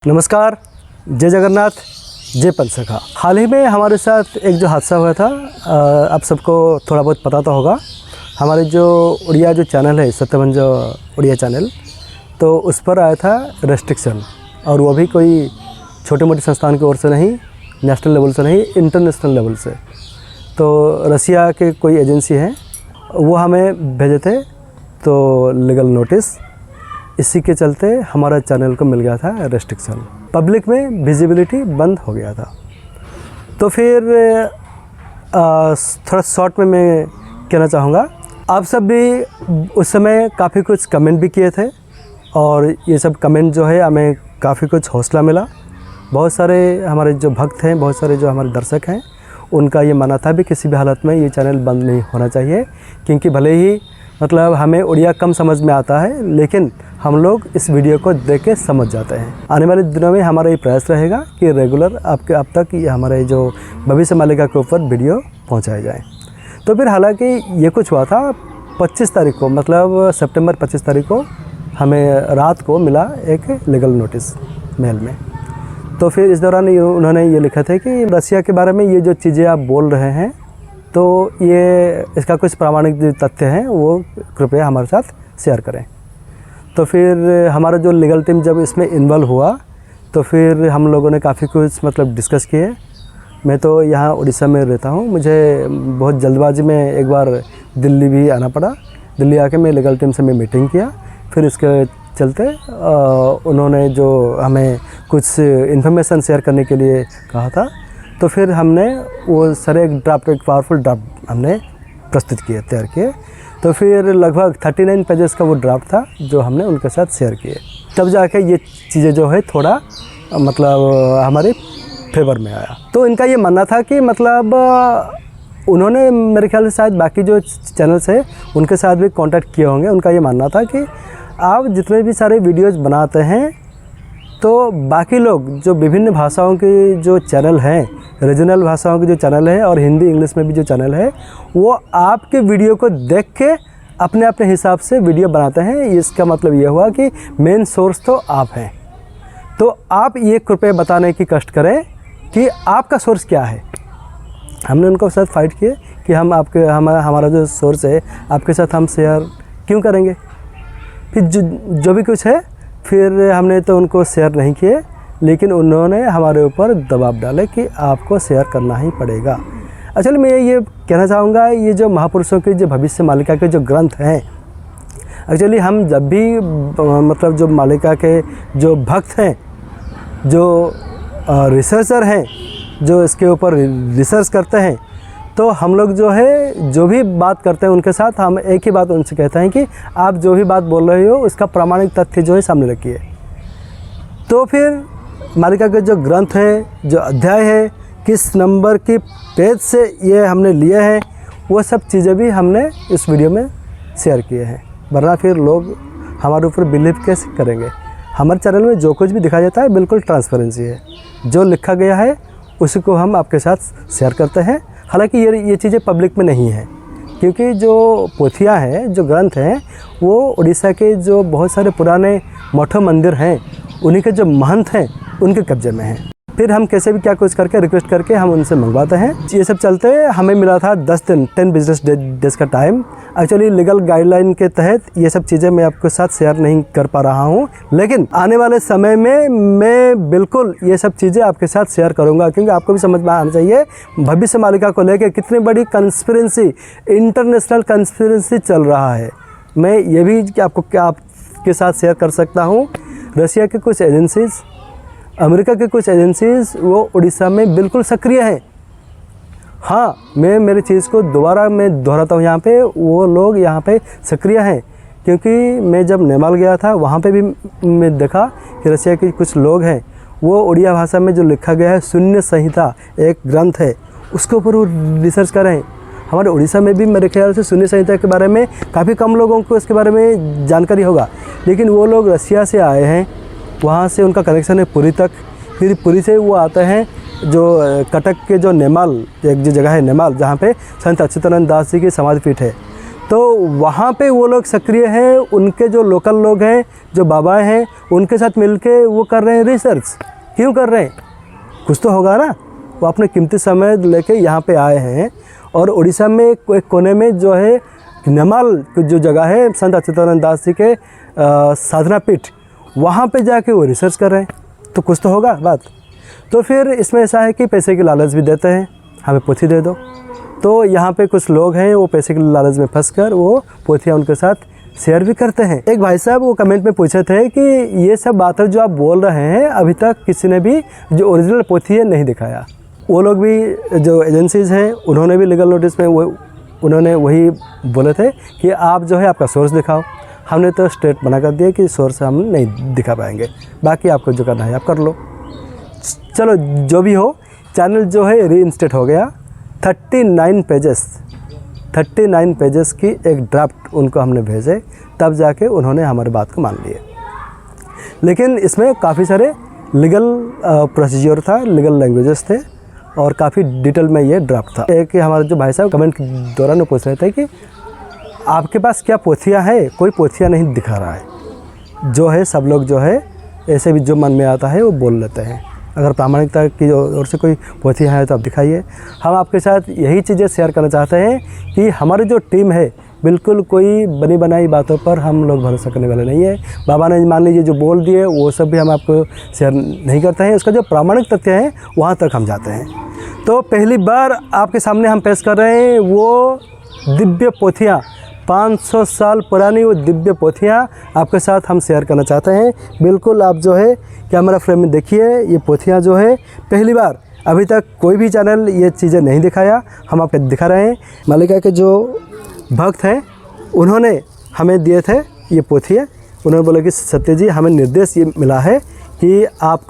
नमस्कार, जय जगन्नाथ, जय पंचसखा। हाल ही में हमारे साथ एक जो हादसा हुआ था, आप सबको थोड़ा बहुत पता तो होगा। हमारे जो उड़िया जो चैनल है, सत्यवंज उड़िया चैनल, तो उस पर आया था रेस्ट्रिक्शन, और वो भी कोई छोटे मोटे संस्थान की ओर से नहीं, नेशनल लेवल से नहीं, इंटरनेशनल लेवल से। तो रसिया के कोई एजेंसी हैं, वो हमें भेजे थे तो लीगल नोटिस। इसी के चलते हमारा चैनल को मिल गया था रेस्ट्रिक्शन, पब्लिक में विजिबिलिटी बंद हो गया था। तो फिर थोड़ा शॉर्ट में मैं कहना चाहूँगा, आप सब भी उस समय काफ़ी कुछ कमेंट भी किए थे, और ये सब कमेंट जो है हमें काफ़ी कुछ हौसला मिला। बहुत सारे हमारे जो भक्त हैं, बहुत सारे जो हमारे दर्शक हैं, उनका ये मानना था भी किसी भी हालत में ये चैनल बंद नहीं होना चाहिए, क्योंकि भले ही मतलब हमें उड़िया कम समझ में आता है, लेकिन हम लोग इस वीडियो को देख के समझ जाते हैं। आने वाले दिनों में हमारा ये प्रयास रहेगा कि रेगुलर आप तक ये हमारे जो भविष्य मालिका के ऊपर वीडियो पहुंचाए जाएं। तो फिर हालांकि ये कुछ हुआ था 25 तारीख को, मतलब सितंबर 25 तारीख को हमें रात को मिला एक लीगल नोटिस मेल में। तो फिर इस दौरान उन्होंने ये लिखा था कि रसिया के बारे में ये जो चीज़ें आप बोल रहे हैं, तो ये इसका कुछ प्रामाणिक जो तथ्य हैं वो कृपया हमारे साथ शेयर करें। तो फिर हमारा जो लीगल टीम जब इसमें इन्वॉल्व हुआ, तो फिर हम लोगों ने काफ़ी कुछ मतलब डिस्कस किए। मैं तो यहाँ उड़ीसा में रहता हूँ, मुझे बहुत जल्दबाजी में एक बार दिल्ली भी आना पड़ा। दिल्ली आके मैं लीगल टीम से मैं मीटिंग किया। फिर इसके चलते उन्होंने जो हमें कुछ इन्फॉर्मेशन शेयर करने के लिए कहा था, तो फिर हमने वो सारे एक पावरफुल ड्राफ्ट हमने प्रस्तुत किए, तैयार किए। तो फिर लगभग 39 पेजेस का वो ड्राफ्ट था जो हमने उनके साथ शेयर किए। तब जाके ये चीज़ें जो है थोड़ा मतलब हमारे फेवर में आया। तो इनका ये मानना था कि मतलब उन्होंने मेरे ख्याल से शायद बाकी जो चैनल्स है उनके साथ भी कांटेक्ट किए होंगे। उनका ये मानना था कि आप जितने भी सारे वीडियोज़ बनाते हैं, तो बाकी लोग जो विभिन्न भाषाओं के जो चैनल हैं, रीजनल भाषाओं के जो चैनल है और हिंदी इंग्लिश में भी जो चैनल है, वो आपके वीडियो को देख के अपने अपने हिसाब से वीडियो बनाते हैं। इसका मतलब ये हुआ कि मेन सोर्स तो आप हैं। तो आप ये कृपया बताने की कष्ट करें कि आपका सोर्स क्या है। हमने उनको साथ फाइट किए कि हम आपके हमारा जो सोर्स है आपके साथ हम शेयर क्यों करेंगे। फिर जो भी कुछ है फिर हमने तो उनको शेयर नहीं किए, लेकिन उन्होंने हमारे ऊपर दबाव डाले कि आपको शेयर करना ही पड़ेगा। एक्चुअली मैं ये कहना चाहूँगा, ये जो महापुरुषों के जो भविष्य मालिका के जो ग्रंथ हैं, एक्चुअली हम जब भी मतलब जो मालिका के जो भक्त हैं, जो रिसर्चर हैं, जो इसके ऊपर रिसर्च करते हैं, तो हम लोग जो है जो भी बात करते हैं उनके साथ हम एक ही बात उनसे कहते हैं कि आप जो भी बात बोल रहे हो उसका प्रामाणिक तथ्य जो है सामने रखिए। तो फिर मालिका के जो ग्रंथ है, जो अध्याय है, किस नंबर की पेज से ये हमने लिए हैं, वो सब चीज़ें भी हमने इस वीडियो में शेयर किए हैं। वरना फिर लोग हमारे ऊपर बिलीव कैसे करेंगे। हमारे चैनल में जो कुछ भी दिखाया जाता है बिल्कुल ट्रांसपेरेंसी है। जो लिखा गया है उसी को हम आपके साथ शेयर करते हैं। हालांकि ये चीज़ें पब्लिक में नहीं है, क्योंकि जो पोथियाँ हैं, जो ग्रंथ हैं, वो उड़ीसा के जो बहुत सारे पुराने मठों मंदिर हैं, उन्हीं के जो महंत हैं उनके कब्जे में हैं। फिर हम कैसे भी क्या कुछ करके रिक्वेस्ट करके हम उनसे मंगवाते हैं। ये सब चलते हमें मिला था 10 बिजनेस डेज का टाइम। एक्चुअली लीगल गाइडलाइन के तहत ये सब चीज़ें मैं आपके साथ शेयर नहीं कर पा रहा हूँ, लेकिन आने वाले समय में मैं बिल्कुल ये सब चीज़ें आपके साथ शेयर करूँगा, क्योंकि आपको भी समझ में आना चाहिए भविष्य मालिका को लेकर कितनी बड़ी कंस्पिरेंसी, इंटरनेशनल कंस्पिरेंसी चल रहा है। मैं ये भी आपके साथ शेयर कर सकता हूँ, रसिया के कुछ एजेंसीज़, अमेरिका के कुछ एजेंसीज़ वो उड़ीसा में बिल्कुल सक्रिय हैं। हाँ, मैं मेरी चीज़ को दोबारा मैं दोहराता हूँ, यहाँ पे वो लोग यहाँ पे सक्रिय हैं, क्योंकि मैं जब नेपाल गया था वहाँ पे भी मैं देखा कि रसिया के कुछ लोग हैं, वो उड़िया भाषा में जो लिखा गया है शून्य संहिता एक ग्रंथ है, उसके ऊपर वो रिसर्च कर रहे हैं। हमारे उड़ीसा में भी मेरे ख्याल से शून्य संहिता के बारे में काफ़ी कम लोगों को इसके बारे में जानकारी होगा, लेकिन वो लोग रसिया से आए हैं, वहाँ से उनका कनेक्शन है पुरी तक। फिर पुरी से वो आते हैं जो कटक के जो नेमाल, एक जो जगह है नेमाल, जहाँ पे संत अच्युतानंद दास जी की समाधि पीठ है, तो वहाँ पे वो लोग सक्रिय हैं, उनके जो लोकल लोग हैं, जो बाबाएं हैं, उनके साथ मिलके वो कर रहे हैं रिसर्च। क्यों कर रहे हैं? कुछ तो होगा ना। वो अपने कीमती समय लेके यहाँ पे आए हैं और उड़ीसा में एक कोने में जो है नमाल जो जगह है संत अच्युतानंद दास जी के साधना पीठ, वहाँ पे जाके वो रिसर्च कर रहे हैं, तो कुछ तो होगा बात। तो फिर इसमें ऐसा है कि पैसे की लालच भी देते हैं, हमें पोथी दे दो। तो यहाँ पे कुछ लोग हैं वो पैसे की लालच में फंसकर वो पोथियाँ उनके साथ शेयर भी करते हैं। एक भाई साहब वो कमेंट में पूछे थे कि ये सब बातें जो आप बोल रहे हैं अभी तक किसी ने भी जो ओरिजिनल पोथी है नहीं दिखाया। वो लोग भी जो एजेंसीज़ हैं उन्होंने भी लीगल नोटिस में उन्होंने वही बोले थे कि आप जो है आपका सोर्स दिखाओ। हमने तो स्टेट मना कर दिया कि सोर्स हम नहीं दिखा पाएंगे, बाकी आपको जो करना है आप कर लो। चलो जो भी हो, चैनल जो है रीइंस्टेट हो गया। 39 पेजेस की एक ड्राफ्ट उनको हमने भेजे, तब जाके उन्होंने हमारी बात को मान लिए। लेकिन इसमें काफ़ी सारे लीगल प्रोसीजर था, लीगल लैंग्वेजेस थे और काफ़ी डिटेल में ये ड्राफ्ट था। एक हमारे जो भाई साहब कमेंट के दौरान पूछ रहे थे कि आपके पास क्या पोथियाँ है? कोई पोथियाँ नहीं दिखा रहा है। जो है सब लोग जो है ऐसे भी जो मन में आता है वो बोल लेते हैं। अगर प्रामाणिकता की ओर से कोई पोथियाँ है तो आप दिखाइए। हम आपके साथ यही चीज़ें शेयर करना चाहते हैं कि हमारी जो टीम है बिल्कुल कोई बनी बनाई बातों पर हम लोग भरोसा करने वाले नहीं है। बाबा ने मान लीजिए जो बोल दिए वो सब भी हम आपको शेयर नहीं करते हैं। उसका जो प्रामाणिक तथ्य है वहाँ तक हम जाते हैं। तो पहली बार आपके सामने हम पेश कर रहे हैं वो दिव्य पोथियाँ, 500 साल पुरानी वो दिव्य पोथियाँ आपके साथ हम शेयर करना चाहते हैं। बिल्कुल आप जो है कैमरा फ्रेम में देखिए, ये पोथियाँ जो है पहली बार, अभी तक कोई भी चैनल ये चीज़ें नहीं दिखाया, हम आपको दिखा रहे हैं। मालिका के जो भक्त हैं उन्होंने हमें दिए थे ये पोथियाँ। उन्होंने बोला कि सत्य जी हमें निर्देश ये मिला है कि आप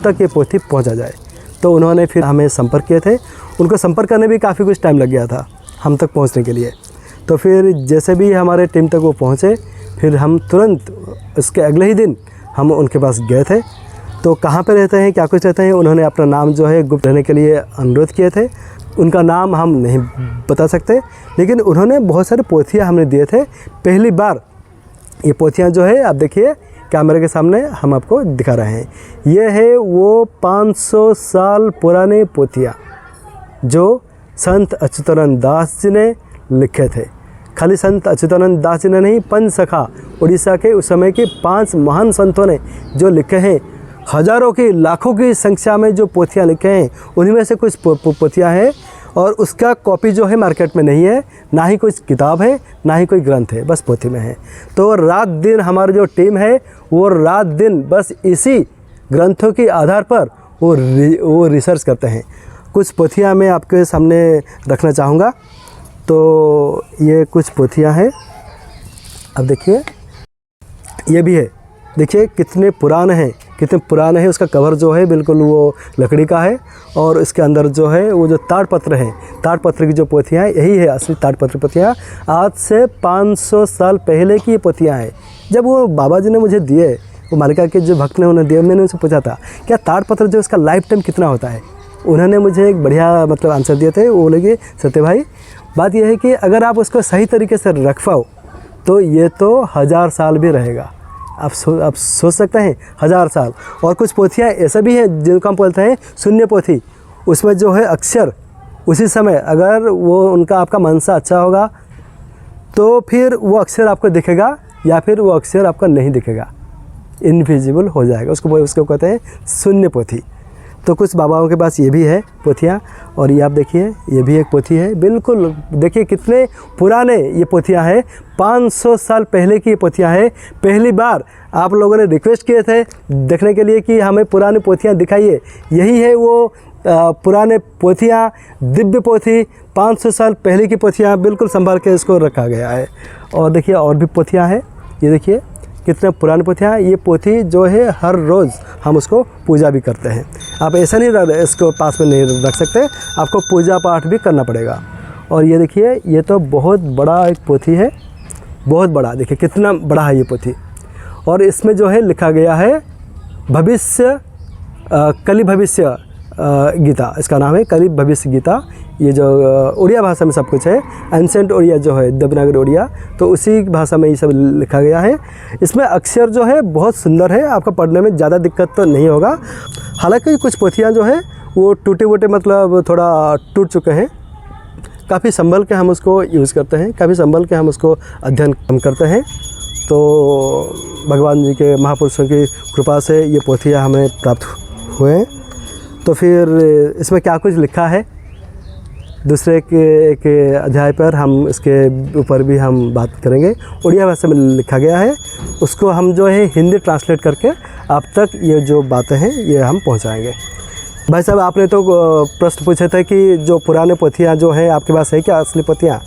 तक ये पोथी पहुँचा जाए। तो उन्होंने फिर हमें संपर्क किए थे। उनको संपर्क करने भी काफ़ी कुछ टाइम लग गया था हम तक पहुँचने के लिए। तो फिर जैसे भी हमारे टीम तक वो पहुँचे, फिर हम तुरंत उसके अगले ही दिन हम उनके पास गए थे। तो कहाँ पे रहते हैं, क्या कुछ रहते हैं, उन्होंने अपना नाम जो है गुप्त रहने के लिए अनुरोध किए थे। उनका नाम हम नहीं बता सकते, लेकिन उन्होंने बहुत सारे पोथियाँ हमने दिए थे। पहली बार ये पोथियाँ जो है आप देखिए कैमरे के सामने हम आपको दिखा रहे हैं। ये है वो 500 साल पुराने पोथियाँ जो संत अच्युतानंद दास जी ने लिखे थे। खाली संत अच्युतानंद दास जी ने नहीं, पंच सखा उड़ीसा के उस समय के 5 महान संतों ने जो लिखे हैं, हज़ारों की लाखों की संख्या में जो पोथियाँ लिखे हैं, उन्हीं में से कुछ पोथियाँ हैं। और उसका कॉपी जो है मार्केट में नहीं है, ना ही कोई किताब है, ना ही कोई ग्रंथ है, बस पोथी में है। तो रात दिन हमारी जो टीम है वो रात दिन बस इसी ग्रंथों के आधार पर वो रिसर्च करते हैं। कुछ पोथियाँ मैं आपके सामने रखना चाहूँगा। तो ये कुछ पोथियाँ हैं, अब देखिए ये भी है। देखिए कितने पुराने हैं, उसका कवर जो है बिल्कुल वो लकड़ी का है और इसके अंदर जो है वो जो ताड़पत्र है, ताड़पत्र की जो पोथियाँ हैं, यही है असली ताड़पत्र पोथियाँ। आज से 500 साल पहले की ये पोथियाँ हैं। जब वो बाबा जी ने मुझे दिए, वो मालिका के जो भक्त ने उन्हें दिए, मैंने उनसे पूछा था क्या ताड़पत्र जो इसका लाइफ टाइम कितना होता है। उन्होंने मुझे एक बढ़िया आंसर दिए थे। वो बोले कि सत्य भाई बात यह है कि अगर आप उसको सही तरीके से रख पाओ तो ये तो 1000 साल भी रहेगा। आप सोच सकते हैं 1000 साल। और कुछ पोथियाँ ऐसा भी हैं जिनको हम बोलते हैं शून्य पोथी। उसमें जो है अक्षर उसी समय अगर वो उनका आपका मनसा अच्छा होगा तो फिर वो अक्षर आपको दिखेगा, या फिर वो अक्षर आपका नहीं दिखेगा, इनविजिबल हो जाएगा। उसको कहते हैं शून्य पोथी। तो कुछ बाबाओं के पास ये भी है पोथियाँ। और ये आप देखिए ये भी एक पोथी है। बिल्कुल देखिए कितने पुराने ये पोथियाँ हैं, 500 साल पहले की ये पोथियाँ हैं। पहली बार आप लोगों ने रिक्वेस्ट किए थे देखने के लिए कि हमें पुरानी पोथियाँ दिखाइए। यही है वो पुराने पोथियाँ, दिव्य पोथी, 500 साल पहले की पोथियाँ बिल्कुल संभाल के इसको रखा गया है। और देखिए और भी पोथियाँ हैं, ये देखिए कितने पुरानी पोथियाँ। ये पोथी जो है हर रोज़ हम उसको पूजा भी करते हैं। आप ऐसा नहीं इसको पास में नहीं रख सकते, आपको पूजा पाठ भी करना पड़ेगा। और ये देखिए ये तो बहुत बड़ा एक पोथी है, बहुत बड़ा। देखिए कितना बड़ा है ये पोथी। और इसमें जो है लिखा गया है भविष्य, कली भविष्य गीता, इसका नाम है कलिप भविष्य गीता। ये जो उड़िया भाषा में सब कुछ है, एंसेंट उड़िया जो है देवनागरी उड़िया, तो उसी भाषा में ये सब लिखा गया है। इसमें अक्षर जो है बहुत सुंदर है, आपको पढ़ने में ज़्यादा दिक्कत तो नहीं होगा। हालांकि कुछ पोथियाँ जो है वो टूटे वूटे मतलब थोड़ा टूट चुके हैं, काफ़ी संभल के हम उसको यूज़ करते हैं, काफ़ी संभल के हम उसको अध्ययन करते हैं। तो भगवान जी के महापुरुषों की कृपा से ये पोथियाँ हमें प्राप्त हुए हैं। तो फिर इसमें क्या कुछ लिखा है दूसरे के एक अध्याय पर, हम इसके ऊपर भी हम बात करेंगे। उड़िया भाषा में लिखा गया है, उसको हम जो है हिंदी ट्रांसलेट करके आप तक ये जो बातें हैं ये हम पहुंचाएंगे। भाई साहब, आपने तो प्रश्न पूछे थे कि जो पुराने पोथियाँ जो हैं आपके पास है क्या असली पोथियाँ?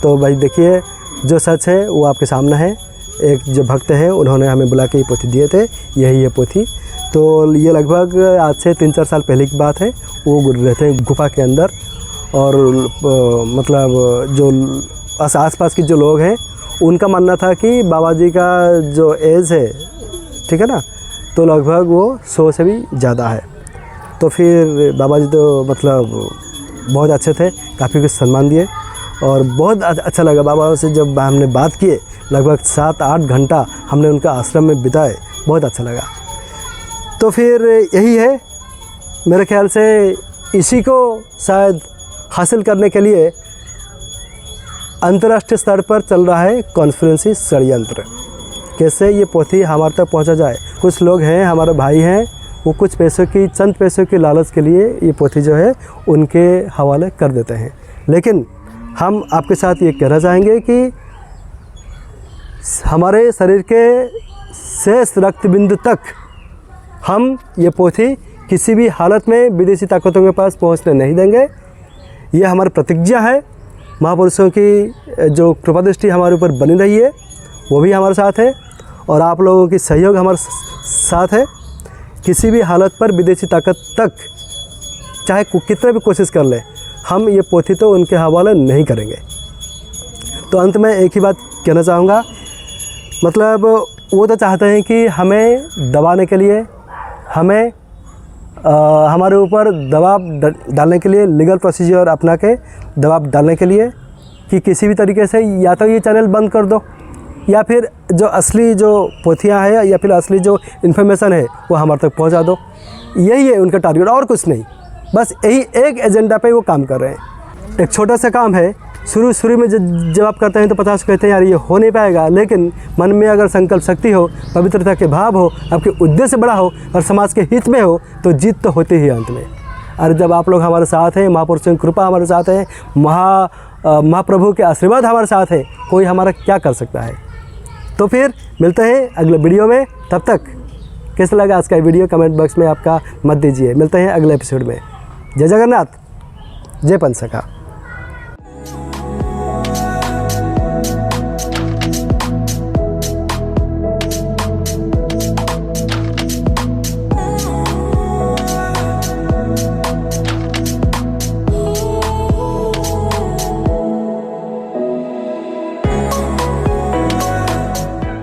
तो भाई देखिए, जो सच है वो आपके सामने है। एक जो भक्त हैं उन्होंने हमें बुला के ये पोथी दिए थे, यही ये पोथी। तो ये लगभग आज से 3-4 साल पहले की बात है। वो रहते हैं गुफा के अंदर, और मतलब जो आसपास के जो लोग हैं उनका मानना था कि बाबा जी का जो एज है, ठीक है ना, तो लगभग वो 100 से भी ज़्यादा है। तो फिर बाबा जी तो मतलब बहुत अच्छे थे, काफ़ी कुछ सम्मान दिए और बहुत अच्छा लगा बाबा से जब हमने बात किए। लगभग 7-8 घंटा हमने उनका आश्रम में बिताए, बहुत अच्छा लगा। तो फिर यही है, मेरे ख्याल से इसी को शायद हासिल करने के लिए अंतर्राष्ट्रीय स्तर पर चल रहा है कॉन्फ्रेंसी षड्यंत्र, कैसे ये पोथी हमारे तक पहुंचा जाए। कुछ लोग हैं, हमारे भाई हैं, वो कुछ पैसों की, चंद पैसों की लालच के लिए ये पोथी जो है उनके हवाले कर देते हैं। लेकिन हम आपके साथ ये कहना चाहेंगे कि हमारे शरीर के शेष रक्त बिंदु तक हम ये पोथी किसी भी हालत में विदेशी ताकतों के पास पहुंचने नहीं देंगे। ये हमारी प्रतिज्ञा है। महापुरुषों की जो कृपा दृष्टि हमारे ऊपर बनी रही है वो भी हमारे साथ है, और आप लोगों की सहयोग हमारे साथ है। किसी भी हालत पर विदेशी ताकत तक चाहे कितने भी कोशिश कर ले, हम ये पोथी तो उनके हवाले नहीं करेंगे। तो अंत में एक ही बात कहना चाहूँगा, मतलब वो तो चाहते हैं कि हमें दबाने के लिए, हमें हमारे ऊपर दबाव डालने के लिए, लीगल प्रोसीजर अपना के दबाव डालने के लिए कि किसी भी तरीके से या तो ये चैनल बंद कर दो, या फिर जो असली जो पोथियाँ हैं या फिर असली जो इन्फॉर्मेशन है वो हमारे तक पहुंचा दो। यही है उनका टारगेट, और कुछ नहीं। बस यही एक एजेंडा पे वो काम कर रहे हैं। एक छोटा सा काम है, शुरू में जब आप करते हैं तो 50 कहते हैं यार ये हो नहीं पाएगा, लेकिन मन में अगर संकल्प शक्ति हो, पवित्रता के भाव हो, आपके उद्देश्य बड़ा हो और समाज के हित में हो, तो जीत तो होती ही अंत में। और जब आप लोग हमारे साथ हैं, महापुरुषों की कृपा हमारे साथ है, महाप्रभु के आशीर्वाद हमारे साथ है, कोई हमारा क्या कर सकता है। तो फिर मिलते हैं अगले वीडियो में। तब तक कैसा लगा आज का वीडियो कमेंट बॉक्स में आपका मत दीजिए। मिलते हैं अगले एपिसोड में। जय जगन्नाथ, जय पंचसखा।